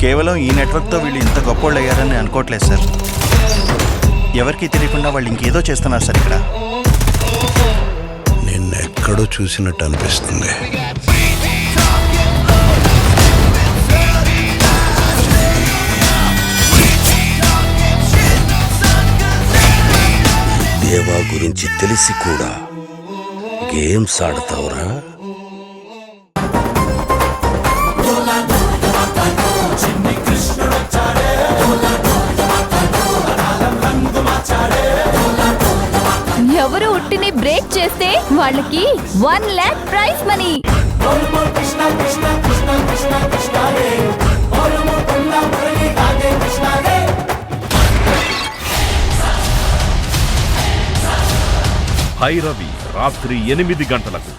కేవలం ఈ నెట్వర్క్తో వీళ్ళు ఇంత గొప్పోళ్ళు అయ్యారని అనుకోవట్లేదు సార్. ఎవరికి తెలియకుండా వాళ్ళు ఇంకేదో చేస్తున్నారు సార్ ఇక్కడ. నిన్నెక్కడో చూసినట్టు అనిపిస్తుంది. దేవా గురించి తెలిసి కూడా గేమ్స్ ఆడతావురా? ఎవరు ఉట్టిని బ్రేక్ చేస్తే వాళ్ళకి 1 lakh ప్రైజ్ మనీ. భైరవి రాత్రి 8 గంటలకు.